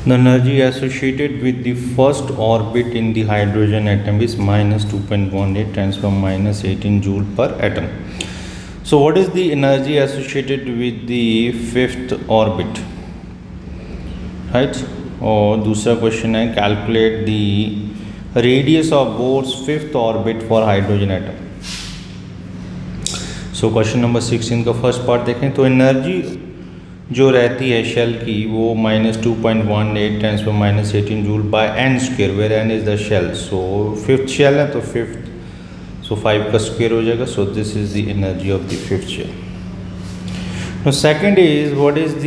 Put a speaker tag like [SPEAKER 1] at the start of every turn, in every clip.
[SPEAKER 1] The energy associated with the first orbit in the hydrogen atom is minus 2.18 times from minus 18 joule per atom. So what is the energy associated with the fifth orbit? Right? और दूसरा question है calculate the radius of bourse fifth orbit for hydrogen atom. So question number 16 का first part देखें तो energy जो रहती है shell की वो माइनस 2.18 टाइम्स पर minus 18 joule by n square where n is the shell. So fifth shell है तो फिफ्थ सो 5 का स्क्वेयर हो जाएगा. So this is the energy of the fifth shell. No second is what is the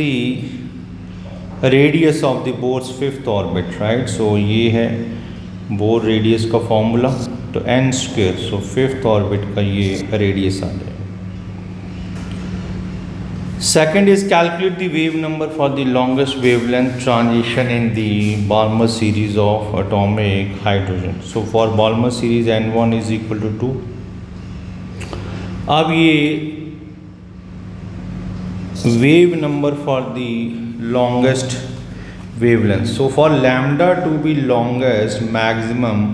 [SPEAKER 1] radius of the Bohr's fifth orbit. Right, so ये है Bohr radius का formula तो n square. So fifth orbit का ये radius आ जाएगा. Second is calculate the wave number for the longest wavelength transition in the Balmer series of atomic hydrogen. So for Balmer series N1 is equal to 2. अब ये wave number for the longest wavelength. So for lambda to be longest maximum,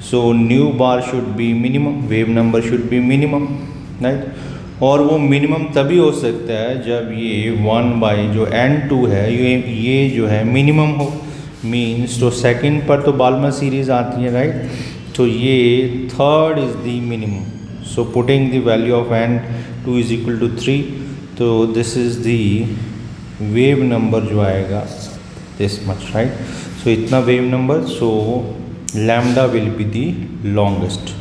[SPEAKER 1] so nu bar should be minimum, wave number should be minimum, right? और वो minimum तभी हो सकता है जब ये 1 बाई जो N2 है ये जो है मिनिमम हो. मीन्स तो सेकंड पर तो बाल्मर सीरीज आती है, राइट. तो ये third is the minimum. So putting the value of N2 is equal to 3. तो this is the wave number जो आएगा दिस मच, राइट. सो इतना wave number. So lambda will be the longest.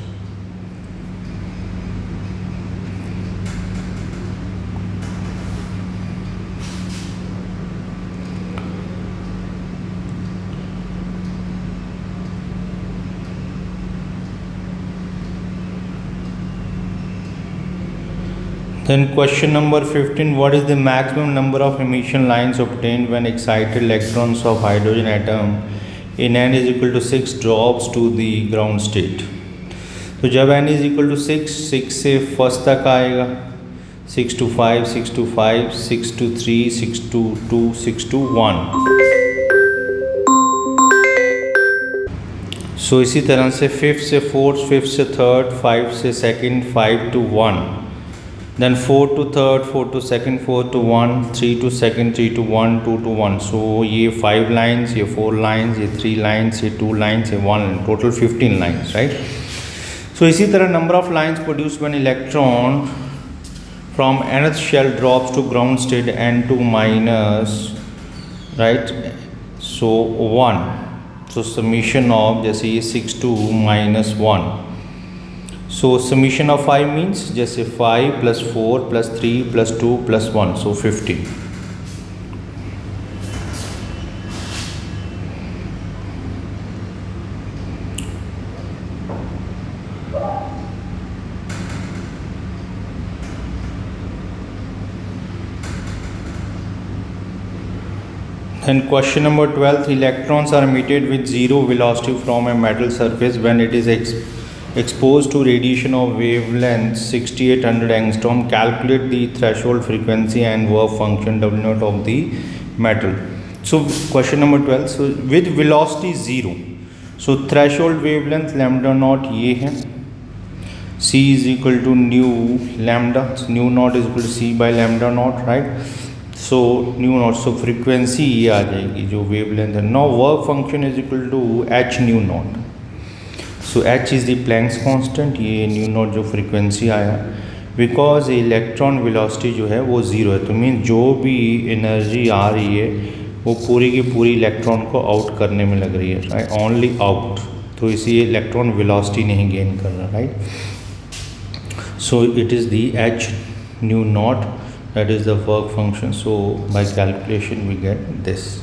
[SPEAKER 1] Then question number 15, what is the maximum number of emission lines obtained when excited electrons of hydrogen atom in n is equal to 6 drops to the ground state. तो जब n is equal to 6, 6 से first तक आएगा, 6 to 5, 6 to 5, 6 to 3, 6 to 2, 6 to 1. So इसी तरह से fifth से fourth, fifth से थर्ड, 5 से second, 5 to 1. Then 4 to third, 4 to second, 4 to 1, 3 to second, 3 to 1, 2 to 1. So ये 5 lines, ये 4 lines, ये 3 lines, ये 2 lines, ये 1 line. Total 15 lines, right? So इसी तरह number of lines produced when electron from nth shell drops to ground state N2 minus, right? So 1. So summation of जैसे ये 6 to minus 1. So summation of 5 means जैसे 5 plus 4 plus 3 plus 2 plus 1, so 15. Then question number 12, electrons are emitted with zero velocity from a metal surface when it is exposed to radiation of wavelength 6800 angstrom. Calculate the threshold frequency and work function W naught of the metal. So question number 12, so with velocity 0, so threshold wavelength lambda naught ये है, C is equal to nu lambda, so nu naught is equal to C by lambda naught, right. So nu naught, so frequency ये आ जाएगी जो wavelength है. Now work function is equal to h nu naught. So h is the Planck's constant, ये new not जो frequency आया, because electron velocity जो है वो ज़ीरो है. तो मीन जो भी एनर्जी आ रही है वो पूरी की पूरी इलेक्ट्रॉन को आउट करने में लग रही है, राइट, ओनली आउट. तो इसी इलेक्ट्रॉन वेलोसिटी नहीं गेन कर रहा, right. So it is the h nu naught, that is the work function. So by calculation we get this.